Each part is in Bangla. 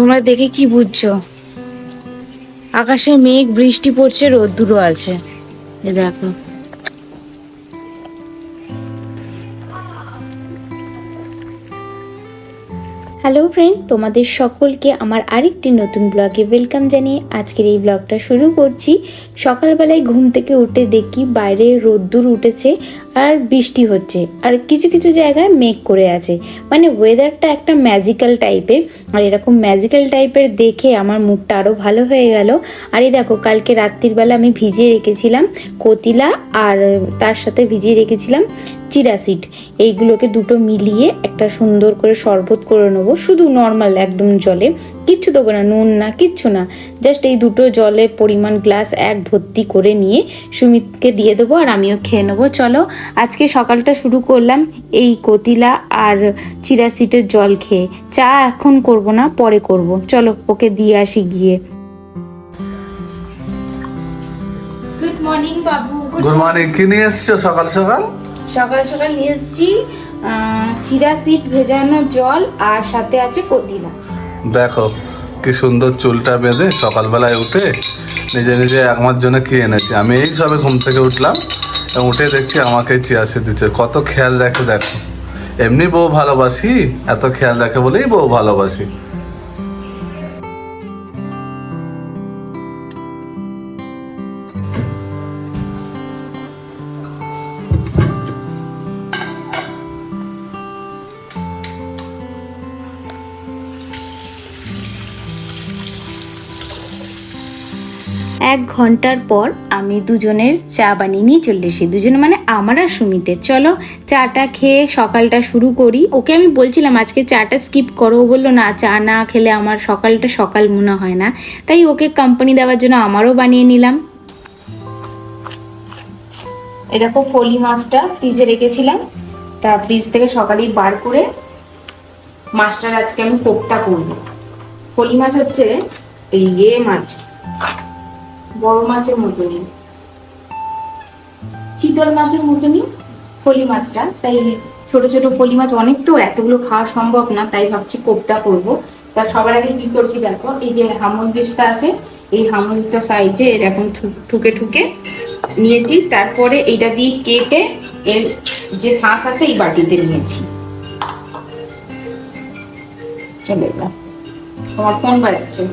তোমরা দেখে কি বুঝছো? আকাশে মেঘ, বৃষ্টি পড়ছে, রোদ্দুরও আছে। এ দেখো। হ্যালো ফ্রেন্ড, তোমাদের সকলকে আমার আরেকটি নতুন ব্লগে ওয়েলকাম জানিয়ে আজকের এই ব্লগটা শুরু করছি। সকালবেলায় ঘুম থেকে উঠে দেখি বাইরে রোদ্দুর উঠেছে আর বৃষ্টি হচ্ছে, আর কিছু কিছু জায়গায় মেঘ করে আছে। মানে ওয়েদারটা একটা ম্যাজিক্যাল টাইপের, আর এরকম ম্যাজিক্যাল টাইপের দেখে আমার মুডটা আরও ভালো হয়ে গেল। আর এই দেখো, কালকে রাত্রির বেলা আমি ভিজিয়ে রেখেছিলাম কতিলা, আর তার সাথে ভিজিয়ে রেখেছিলাম চিরা সিড। এইগুলোকে দুটো মিলিয়ে একটা সুন্দর করে শরবত করে নেবো, শুধু নর্মাল একদম জলে, কিচ্ছু দেবো না, নুন না, কিচ্ছু না। জাস্ট এই দুটো জলে পরিমাণ গ্লাস এক ভর্তি করে নিয়ে সুমিতকে দিয়ে দেবো, আর আমিও খেয়ে নেবো। চলো আজকে সকালটা শুরু করলাম এই কতিলা আর চিরা সিডের জল খেয়ে। চা এখন করব না, পরে করব। চলো ওকে দিয়ে আসি গিয়ে। গুড মর্নিং বাবু। Good morning. কি নিয়ে এসছো সকাল সকাল? সকাল সকাল নিয়ে এসেছি চিরা সিড ভেজানো জল, আর সাথে আছে কতিলা। দেখো কি সুন্দর চুলটা বেঁধে সকালবেলায় উঠে নিজে নিজে আমার জন্য কি এনেছি। আমি এই সবে ঘুম থেকে উঠলাম এবং উঠে দেখছি আমাকে চিয়া সিড দিচ্ছে। কত খেয়াল রাখে দেখো। এমনি বউ ভালোবাসি, এত খেয়াল রাখে বলেই বউ ভালোবাসি। এক ঘন্টার পর আমি দুজনের চা বানিয়ে নিয়ে চলে এসেছি। দুজনে মানে আমার আর সুমিতের। চলো চাটা খেয়ে সকালটা শুরু করি। ওকে আমি বলছিলাম আজকে চাটা স্কিপ করো, ও বললো না, চা না খেলে আমার সকালটা সকাল মনে হয় না। তাই ওকে কোম্পানি দেওয়ার জন্য আমারও বানিয়ে নিলাম। এরকম ফলি মাছটা ফ্রিজে রেখেছিলাম, তা ফ্রিজ থেকে সকালেই বার করে মাছটার আজকে আমি কোপ্তা করব। ফলি মাছ হচ্ছে এই মাছ, বড় মাছের মতনই, চিতল মাছের মতনই ফলি মাছটা। তাই ছোট ছোট ফলি মাছ অনেক, তো এতগুলো খাওয়া সম্ভব না, তাই ভাবছি কোপ্তা করব। তা সবার আগে কি করছি দেখো, এই যে হামল দিশটা আছে, এই হামল দিশটা সাইজে এরকম ঠুকে ঠুকে নিয়েছি। তারপরে এইটা দিয়ে কেটে এর যে শাঁস আছে এই বাটিতে নিয়েছি। চলো, তোমার ফোন বাজছে।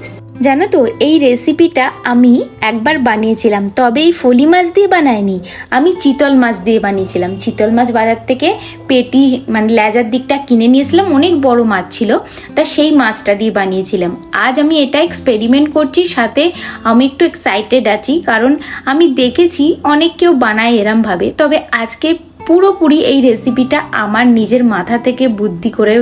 জানো তো এই রেসিপিটা আমি একবার বানিয়েছিলাম, তবে এই ফলি মাছ দিয়ে বানাইনি, আমি চিতল মাছ দিয়ে বানিয়েছিলাম। চিতল মাছ বাজার থেকে পেটি মানে লেজার দিকটা কিনে নিয়েছিলাম, অনেক বড় মাছ ছিল, তা সেই মাছটা দিয়ে বানিয়েছিলাম। আজ আমি এটা এক্সপেরিমেন্ট করছি, সাথে আমি একটু এক্সাইটেড আছি, কারণ আমি দেখেছি অনেক কেউ বানায় এরমভাবে, তবে আজকে পুরোপুরি এই রেসিপিটা আমার নিজের মাথা থেকে বুদ্ধি করে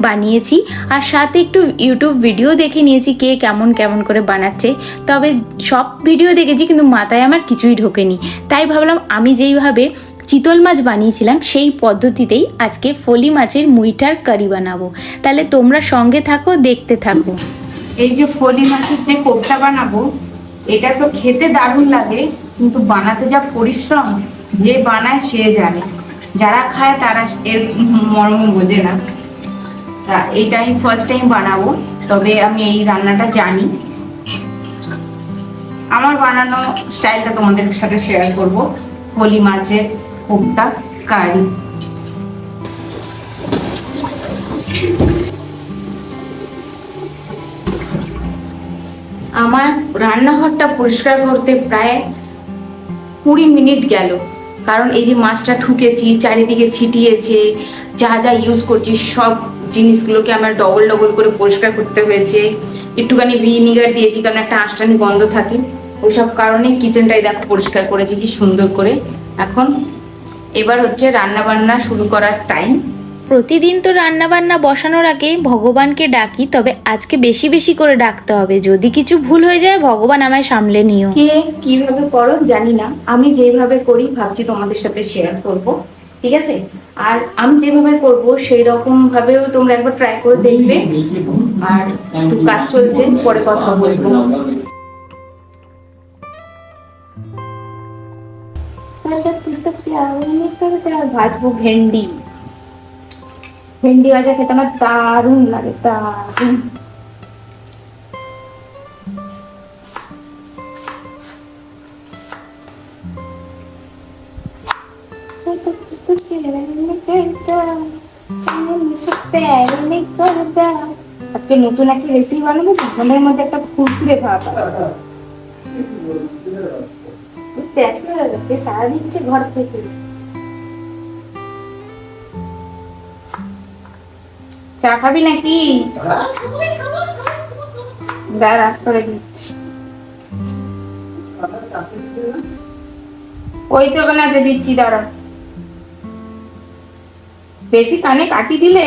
বানিয়েছি, আর সাথে একটু ইউটিউব ভিডিও দেখে নিয়েছি কে কেমন কেমন করে বানাচ্ছে। তবে সব ভিডিও দেখেছি কিন্তু মাথায় আমার কিছুই ঢোকেনি, তাই ভাবলাম আমি যেইভাবে চিতল মাছ বানিয়েছিলাম সেই পদ্ধতিতেই আজকে ফলি মাছের মুইঠার কারি বানাবো। তাহলে তোমরা সঙ্গে থাকো, দেখতে থাকো। এই যে ফলি মাছের যে কোপ্তা বানাবো, এটা তো খেতে দারুণ লাগে, কিন্তু বানাতে যা পরিশ্রম, যে বানায় সে জানে, যারা খায় তারা এর মর্ম বোঝে না। তা এইটা আমি ফার্স্ট টাইম বানাবো, তবে আমি এই রান্নাটা জানি। আমার বানানো স্টাইলটা তোমাদের সাথে শেয়ার করব। ফলি মাছের কোপ্তা কারি। আমার রান্নাঘরটা পরিষ্কার করতে প্রায় 20 মিনিট গেল, কারণ এই যে মাছটা ঠুকেছি, চারিদিকে ছিটিয়েছে, যা যা ইউজ করছি সব জিনিসগুলোকে আমার ডবল ডবল করে পরিষ্কার করতে হয়েছে। একটুখানি ভিনিগার দিয়েছি, কারণ একটা আঁশটানি গন্ধ থাকে, ওইসব কারণে কিচেনটাই দেখো পরিষ্কার করেছি কি সুন্দর করে। এখন এবার হচ্ছে রান্না বান্না শুরু করার টাইম। প্রতিদিন তো রান্না বান্না বসানোর আগে ভগবানকে ডাকি, তবে আজকে বেশি বেশি করে ডাকতে হবে, যদি কিছু ভুল হয়ে যায় ভগবান আমায় সামলে নিও। কে কিভাবে করো জানি না, আমি যেভাবে করি ভাবছি তোমাদের সাথে শেয়ার করব, ঠিক আছে? আর আমি যেভাবে করব সেই রকম ভাবেও তোমরা একবার ট্রাই করে দেখবে। আর একটু কাজ চলছে, পরে কথা বলবো। ভাজবো ভেন্ডি। ভেন্ডি ভাজা খেতে আমার দারুণ লাগে, দারুণ। আজকে নতুন একটা রেসিপি বানাবো, মনের মধ্যে একটা ফুরফুরে ভাব দেখো, সারা দিচ্ছে ঘর থেকে। চা খাবি নাকি? দাঁড়া করে দিচ্ছি। ওই তো ওখানে আছে, দিচ্ছি, দাঁড়া। বেশি কানে কাটি দিলে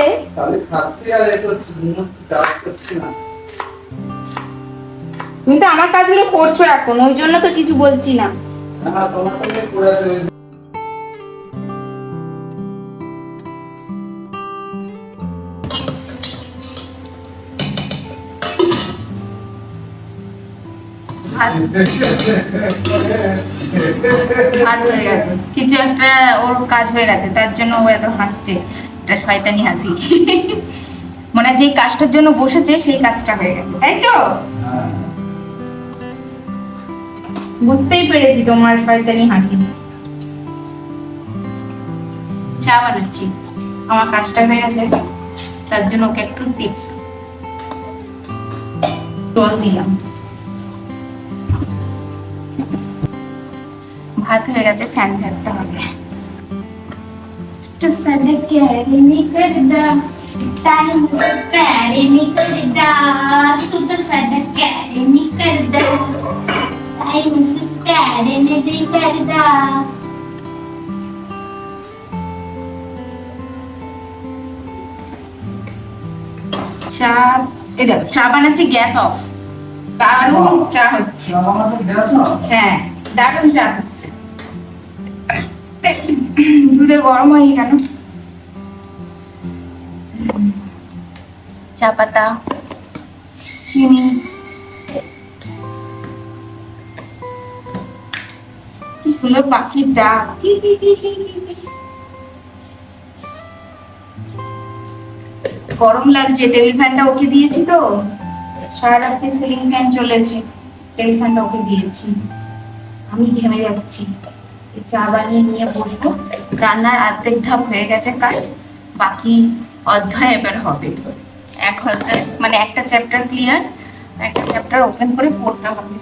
তুমি তো আমার কাজগুলো করছো এখন, ওই জন্য তো কিছু বলছি না। ভাত হয়ে গেছে, কিছু একটা ওর কাজ হয়ে গেছে, তার জন্য ও এত হাসছে। এটা শয়তানি হাসি। মানে যে কাজটার জন্য বসেছে সেই কাজটা হয়ে গেছে, তাই তো? বুঝতেই পেরেছি তোমার শয়তানি হাসি। চা বানাচ্ছি, আমার কাজটা হয়ে গেছে, তার জন্য ওকে একটু টিপস। জল দিলাম, ভাত হয়ে গেছে, ফ্যান ঝাড়তে হবে। तो सड़क कैरे निकलदा टाइम से कैरे निकलदा तू तो सड़क कैरे निकलदा टाइम से कैरे निकलदा। চা এই দেখো, চা বানাচ্ছি, গ্যাস অফ। দারুণ চা হচ্ছে। হ্যাঁ, দারুণ চা হচ্ছে। দুধে গরম হয়ে কেন? চা পাতা, চিনি, কি সুন্দর পাখির ডাক, চি চি চি চি চি চি। গরম লাগছে, টেবিল ফ্যানটা ওকে দিয়েছি তো, সারা রাত্রে সিলিং ফ্যান চলেছে, টেবিল ফ্যানটা ওকে দিয়েছি। আমি ঘেমে যাচ্ছি। চা বানিয়ে নিয়ে বসবো। রান্নার অর্ধেক ধাপ হয়ে গেছে কাজ, বাকি অধ্যায় এবার হবে। এক অধ্যায় মানে একটা চ্যাপ্টার ক্লিয়ার, একটা চ্যাপ্টার ওপেন করে পড়তে হবে।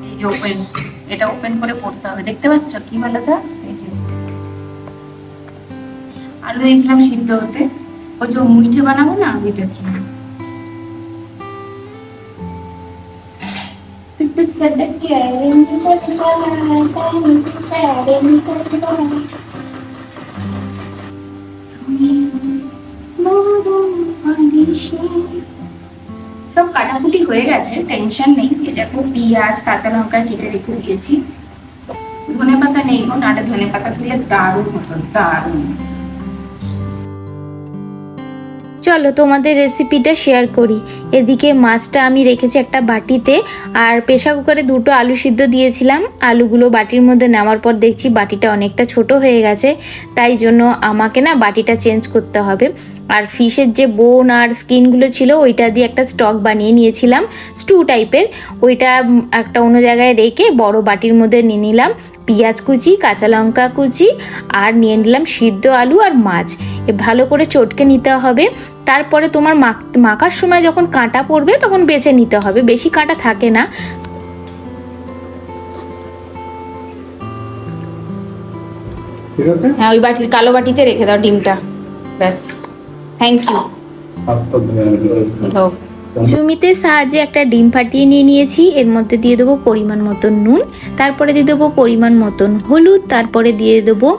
এই যে ওপেন, এটা ওপেন করে পড়তে হবে। দেখতে পাচ্ছ কি বলো তো? এই যে আলু দিয়েছিলাম সিদ্ধ হতে, ওই যে মুইঠে বানাবো না, এটার জন্য। সব কাটাকুটি হয়ে গেছে, টেনশন নেই। এ দেখো, পেঁয়াজ কাঁচা লঙ্কা কেটে রেখে দিয়েছি। ধনে পাতা নেই গো, নাহলে ধনে পাতা দিয়ে দারুণ হতো, দারুণ। চলো তোমাদের রেসিপিটা শেয়ার করি। এদিকে মাছটা আমি রেখেছি একটা বাটিতে, আর প্রেসার কুকারে 2টো আলু সিদ্ধ দিয়েছিলাম। আলুগুলো বাটির মধ্যে নেওয়ার পর দেখছি বাটিটা অনেকটা ছোট হয়ে গেছে, তাই জন্য আমাকে না বাটিটা চেঞ্জ করতে হবে। আর ফিশের যে বোন আর স্কিনগুলো ছিল ওইটা দিয়ে একটা স্টক বানিয়ে নিয়েছিলাম, স্টু টাইপের। ওইটা একটা অন্য জায়গায় রেখে বড় বাটির মধ্যে নিয়ে নিলাম পেঁয়াজ কুচি, কাঁচা লঙ্কা কুচি, আর নিয়ে নিলাম সিদ্ধ আলু আর মাছ। ভালো করে চটকে নিতে হবে। তারপরে তোমার মাখার সময় যখন কাঁটা পড়বে তখন বেছে নিতে হবে, বেশি কাঁটা থাকে না। ঠিক আছে, হ্যাঁ, ওই বাটির কালো বাটিতে রেখে দাও ডিমটা, ব্যাস। Thank you. জমিতে সাহায্যে একটা ডিম ফাটিয়ে নিয়ে নিয়েছি। এর মধ্যে দিয়ে দেবো পরিমাণ মতন নুন, তারপরে দিয়ে দেবো পরিমাণ মতন হলুদ, তারপরে দিয়ে দেবো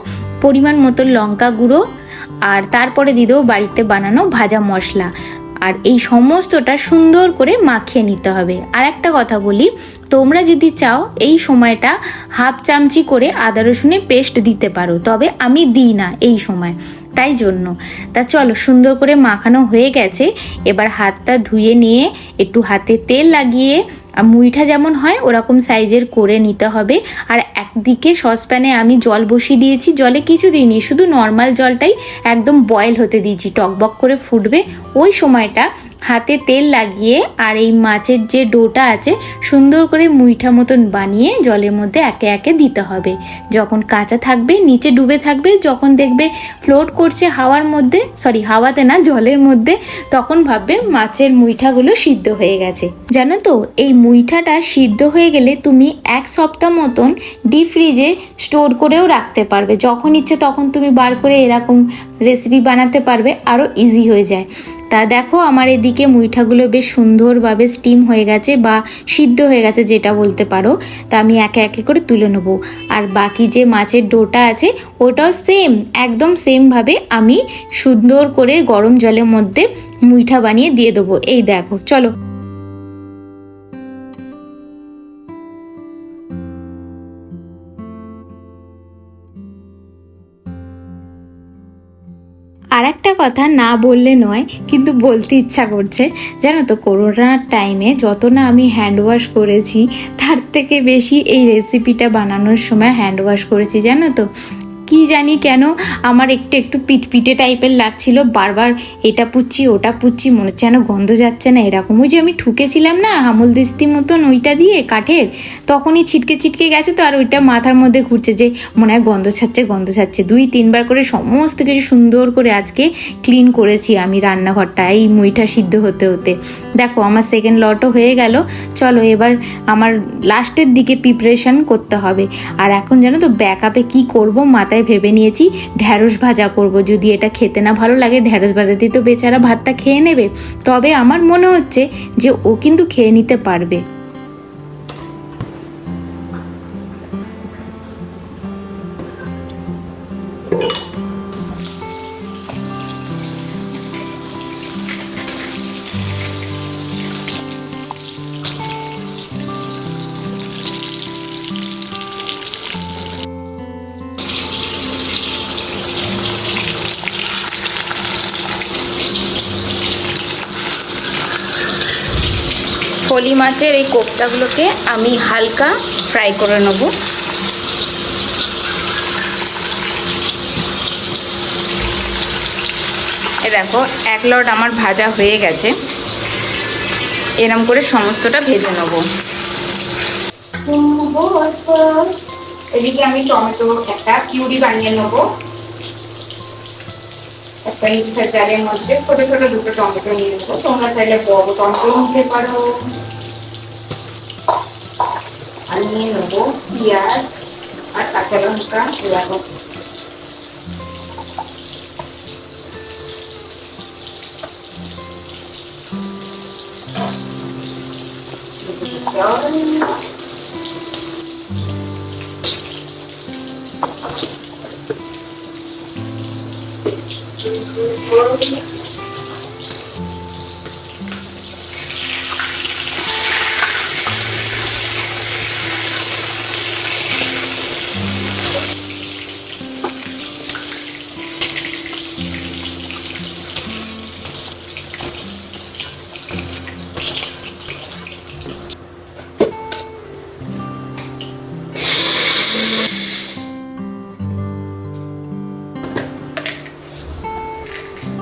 পরিমাণ মতন লঙ্কা গুঁড়ো, আর তারপরে দিয়ে দেবো বাড়িতে বানানো ভাজা মশলা। আর এই সমস্তটা সুন্দর করে মাখিয়ে নিতে হবে। আর একটা কথা বলি, তোমরা যদি চাও এই সময়টা হাফ চামচি করে আদা রসুনের পেস্ট দিতে পারো, তবে আমি দিই না এই সময়, তাই জন্য। তা চলো, সুন্দর করে মাখানো হয়ে গেছে। এবার হাতটা ধুয়ে নিয়ে একটু হাতে তেল লাগিয়ে, মুইঠা যেমন হয় ওরকম সাইজের করে নিতে হবে। আর একদিকে সসপ্যানে আমি জল বসিয়ে দিয়েছি, জলে কিছু দিইনি, শুধু নর্মাল জলটাই একদম বয়েল হতে দিয়েছি, টকবক করে ফুটবে। ওই সময়টা হাতে তেল লাগিয়ে আর এই মাছের যে ডোটা আছে সুন্দর করে মুইঠা মতন বানিয়ে জলের মধ্যে একে একে দিতে হবে। যখন কাঁচা থাকবে, নিচে ডুবে থাকবে, যখন দেখবে ফ্লোট করছে হাওয়ার মধ্যে, হাওয়াতে না, জলের মধ্যে, তখন ভাববে মাছের মুইঠাগুলো সিদ্ধ হয়ে গেছে। জানো তো, এই মুইঠাটা সিদ্ধ হয়ে গেলে তুমি 1 সপ্তাহ মতন ডিপ ফ্রিজে স্টোর করেও রাখতে পারবে। যখন ইচ্ছে তখন তুমি বার করে এরকম রেসিপি বানাতে পারবে, আরও ইজি হয়ে যায়। তা দেখো আমার এদিকে মুইঠাগুলো বেশ সুন্দরভাবে স্টিম হয়ে গেছে বা সিদ্ধ হয়ে গেছে যেটা বলতে পারো। তা আমি একে একে করে তুলে নেবো। আর বাকি যে মাছের ডোটা আছে ওটাও একদম সেমভাবে আমি সুন্দর করে গরম জলের মধ্যে মুইঠা বানিয়ে দিয়ে দেবো। এই দেখো, চলো। আর একটা কথা না বললে নয়, কিন্তু বলতে ইচ্ছা করছে। জানো তো, করোনার টাইমে যত না আমি হ্যান্ড ওয়াশ করেছি, তার থেকে বেশি এই রেসিপিটা বানানোর সময় হ্যান্ড ওয়াশ করেছি। জানো তো, কি জানি কেন আমার একটু একটু পিটপিটে টাইপের লাগছিল। বারবার এটা পুচ্ছি ওটা পুচ্ছি, মনে হচ্ছে যেন গন্ধ যাচ্ছে না এরকম। ওই যে আমি ঠুকেছিলাম না আমল দিস্তি মতন ওইটা দিয়ে কাঠের, তখনই ছিটকে ছিটকে গেছে তো। আর ওইটা মাথার মধ্যে ঘুরছে যে মনে হয় গন্ধ ছাড়ছে। 2-3 বার করে সমস্ত কিছু সুন্দর করে আজকে ক্লিন করেছি আমি রান্নাঘরটা এই মুইঠা সিদ্ধ হতে হতে। দেখো আমার সেকেন্ড লটও হয়ে গেল। চলো এবার আমার লাস্টের দিকে প্রিপারেশন করতে হবে। আর এখন জানো তো ব্যাকআপে কি করব মাথায় ভেবে নিয়েছি, ঢ্যাঁড়স ভাজা করব। যদি এটা খেতে না ভালো লাগে, ঢ্যাঁড়স ভাজা দিয়ে তো বেচারা ভাতটা খেয়ে নেবে। তবে আমার মনে হচ্ছে যে ও কিন্তু খেয়ে নিতে পারবে। ফলি মাছের এই কোপ্তাগুলোকে আমি হালকা ফ্রাই করে নেব। এ দেখো 1 লট আমার ভাজা হয়ে গেছে। এরম করে সমস্তটা ভেজে নেব। এদিকে আমি টমেটো একটা পিউরি বানিয়ে নেব। একটা মিক্সার জারের মধ্যে ছোট ছোট 2টো টমেটো নিয়ে নেবো। তোমরা চাইলে বড় টমেটো নিতে পারো। আর নিয়ে নেবো পেঁয়াজ আর কাঁচা লঙ্কা। এরকম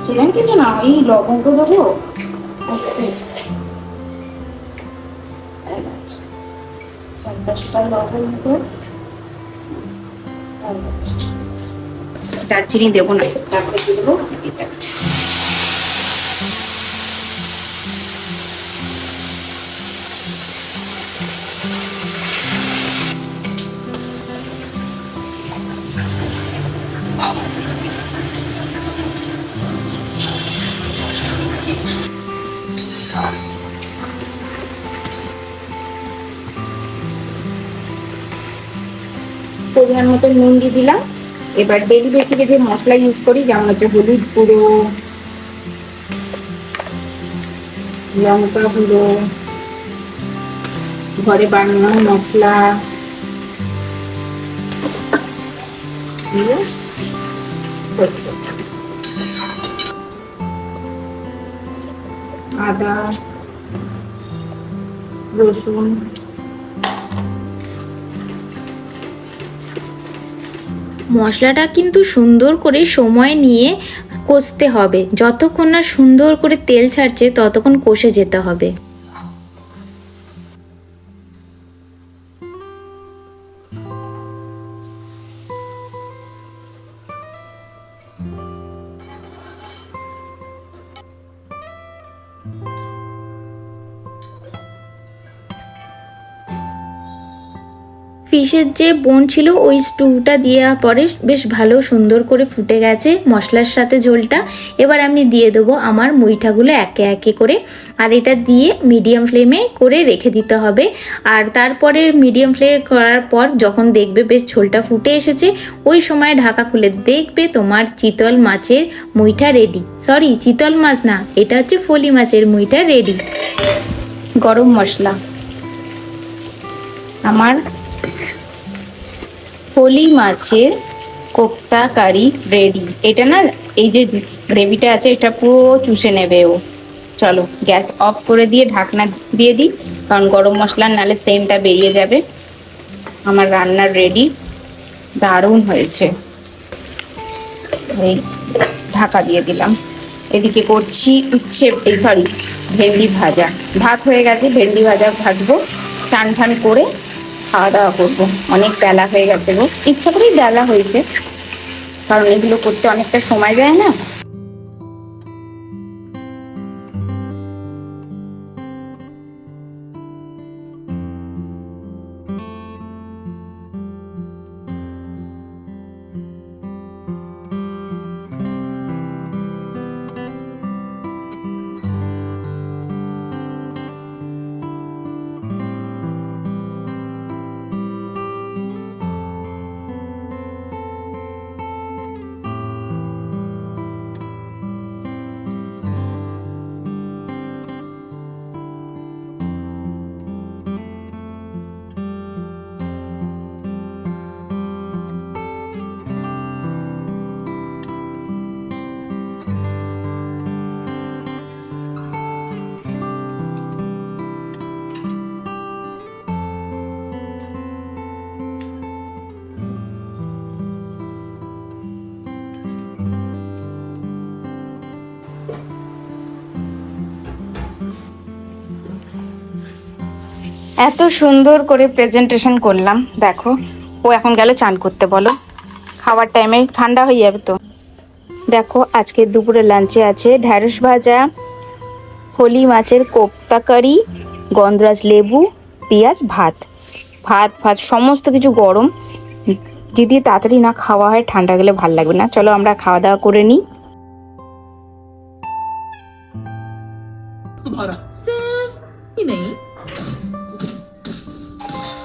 ছিলেন কিন্তু না, এই লবঙ্গ দেবো। দারচিনি দেবো না, তারপরে দেবো এটা। পরিমাণ মতো নুন দিয়ে দিলাম। এবার ডেলি বেসিকে যে মশলা ইউজ করি, যেমন হচ্ছে হলুদ গুঁড়ো, লঙ্কা গুঁড়ো, ঘরে বানানো মশলা দিয়ে আদা রসুন মশলাটা কিন্তু সুন্দর করে সময় নিয়ে কষতে হবে, যতক্ষণ না সুন্দর করে তেল ছাড়ছে ততক্ষণ কষে যেতে হবে। ফিশের যে বোন ছিল ওই স্টুটা দেওয়ার পরে বেশ ভালো সুন্দর করে ফুটে গেছে মশলার সাথে ঝোলটা। এবার আমি দিয়ে দেবো আমার মুইঠাগুলো একে একে করে, আর এটা দিয়ে মিডিয়াম ফ্লেমে করে রেখে দিতে হবে। আর তারপরে মিডিয়াম ফ্লেমে করার পর যখন দেখবে বেশ ঝোলটা ফুটে এসেছে, ওই সময় ঢাকা খুলে দেখবে তোমার চিতল মাছের মুইঠা রেডি। সরি, চিতল মাছ না, এটা হচ্ছে ফলি মাছের মুইঠা রেডি। গরম মশলা, আমার ফলি মাছের কোপ্তা কারি রেডি। এটা না, এই যে গ্রেভিটা আছে এটা পুরো চুষে নেবে ও। চলো গ্যাস অফ করে দিয়ে ঢাকনা দিয়ে দিই, কারণ গরম মশলা নালে সেন্টটা বেরিয়ে যাবে। আমার রান্নার রেডি, দারুণ হয়েছে। এই ঢাকা দিয়ে দিলাম। এদিকে করছি ভেন্ডি ভাজা। ভাত হয়ে গেছে, ভেন্ডি ভাজা ভাজবো। চান ঠান করে খাওয়া দাওয়া করবো। অনেক বেলা হয়ে গেছে গো, ইচ্ছা করেই বেলা হয়েছে, কারণ এগুলো করতে অনেকটা সময় যায় না। এত সুন্দর করে প্রেজেন্টেশন করলাম, দেখো ও এখন গেল চান করতে। বলো, খাওয়ার টাইমে ঠান্ডা হয়ে যাবে তো। দেখো আজকে দুপুরে লাঞ্চে আছে ঢ্যাঁড়স ভাজা, ফলি মাছের কোপ্তা কারি, গন্ধরাজ লেবু, পেঁয়াজ, ভাত সমস্ত কিছু গরম। যদি তাড়াতাড়ি না খাওয়া হয় ঠান্ডা গেলে ভাল লাগবে না। চলো আমরা খাওয়া দাওয়া করে নিই। सिर्फ ही नहीं,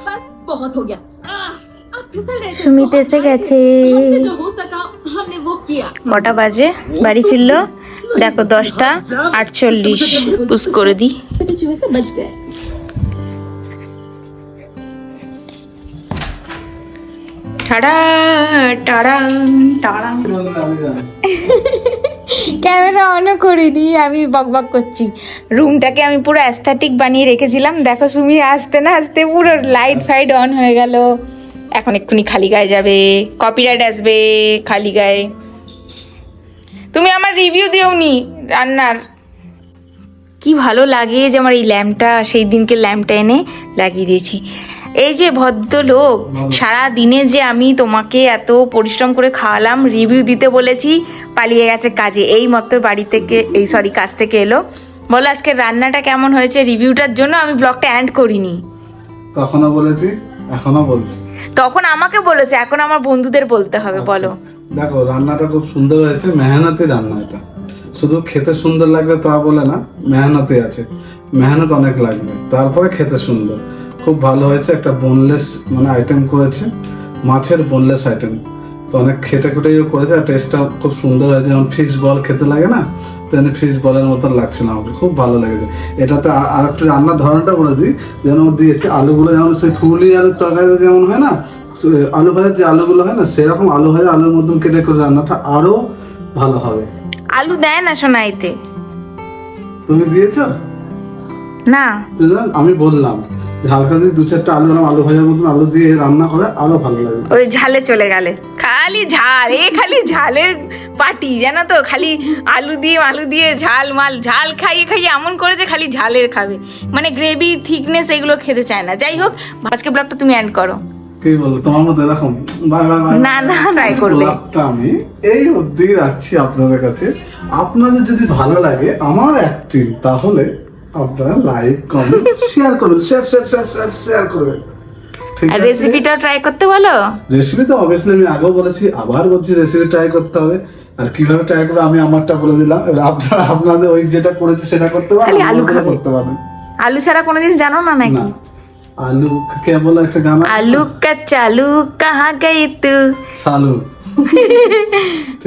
बस बहुत हो गया। अब फिसल रहे थे। সুমিত এসে গেছে। हमसे जो हो सका हमने वो किया। কটা বাজে? বাড়ি ফিরলো দেখো 10টা 48। পুশ করে দিই। बेटे चूहे से बच गए। টাড়া টাড়া টাড়া। ক্যামেরা অনও করিনি, আমি বকবক করছি। রুমটাকে আমি পুরো অ্যাস্থেটিক বানিয়ে রেখেছিলাম। দেখো সুমি আসতে না আসতে পুরো লাইট ফাইট অন হয়ে গেল। এখন এক্ষুনি খালি গায়ে যাবে, কপিরাইট আসবে খালি গায়ে। তুমি আমার রিভিউ দিওনি রান্নার। কি ভালো লাগে যে আমার এই ল্যাম্পটা, সেই দিনকে ল্যাম্পটা এনে লাগিয়ে দিয়েছি। এই যে ভদ্রলোক, সারা দিনে যে আমি তোমাকে এত পরিশ্রম করে খাওয়ালাম, রিভিউ দিতে বলেছি, পালিয়ে গেছে কাজে। এই মাত্র বাড়ি থেকে কাজ থেকে এলো। বলো আজকে রান্নাটা কেমন হয়েছে? রিভিউটার জন্য আমি ব্লগটা এন্ড করিনি। তখনও বলেছি, এখনো বলছি। তখন আমাকে বলেছে, এখন আমার বন্ধুদের বলতে হবে। বলো। দেখো রান্নাটা খুব সুন্দর হয়েছে, মেহনতি রান্না। এটা শুধু খেতে সুন্দর লাগবে তা বলে না, মেহনতি আছে, মেহনত অনেক লাগবে, তারপরে খেতে সুন্দর। খুব ভালো হয়েছে। একটা বোনলেস আইটেম করেছে, মাছের বোনলেস আইটেম। তো অনেক খেটে খুটেও করেছে, আর টেস্টটা খুব সুন্দর হয়েছে। যেমন ফিশ বল খেতে লাগে না, তেমনি ফিশ বলের মতো লাগছে না আমাকে, খুব ভালো লেগেছে। এটাতে আর একটু রান্নার ধরনটা বলে দিই। যেমন দিয়েছে আলুগুলো, যেমন সেই ফুলি আলুর তরকারিতে যেমন হয় না, আলু ভাজার যে আলুগুলো হয় না, সেরকম আলু ভাজা আলুর মতন কেটে করে রান্নাটা আরো ভালো হবে। আলু দেয় না সোনা এতে। তুমি দিয়েছ না? আমি বললাম হালকা যদি 2-4টা আলু ভাজার মতন আলু দিয়ে রান্না করে আরো ভালো লাগে। ওই ঝালে চলে গেলে, খালি ঝাল, খালি ঝালের পার্টি জানো তো, খালি আলু দিয়ে ঝাল ঝাল খাইয়ে খাইয়ে এমন করেছে খালি ঝালের খাবে, মানে গ্রেভি থিকনেস এগুলো খেতে চায় না। যাই হোক, আজকে ব্লগটা তুমি এন্ড করো। কি বলো তোমার মধ্যে এরকম? Bye bye bye. না না, ট্রাই করবে। ব্লগটা আমি এই অবধি রাখছি আপনাদের কাছে। আপনাদের যদি ভালো লাগে আমার অ্যাক্টিং, তাহলে আপনারা লাইক কমেন্ট শেয়ার করুন, শেয়ার করবেন। ঠিক আর আছে? রেসিপিটাও ট্রাই করতে বলো। রেসিপি তো অবভিয়াসলি আমি আগেও বলেছি, আবার বলছি রেসিপি ট্রাই করতে হবে। আর কিভাবে ট্রাই করবে আমি আমারটা বলে দিলাম, এবার আপনারা আপনাদের ওই যেটা করেছে সেটা করতে পারেন, খালি আলু আপনারা খাবে। করতে পারেন। আলু ছাড়া কোনো জিনিস জানো না নাকি? না, আলু কে বলে একটা গান আছে? আলু কা চালু কাহা গই তু। সালু।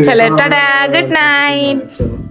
চলো টাটা, গুড নাইট। চলো।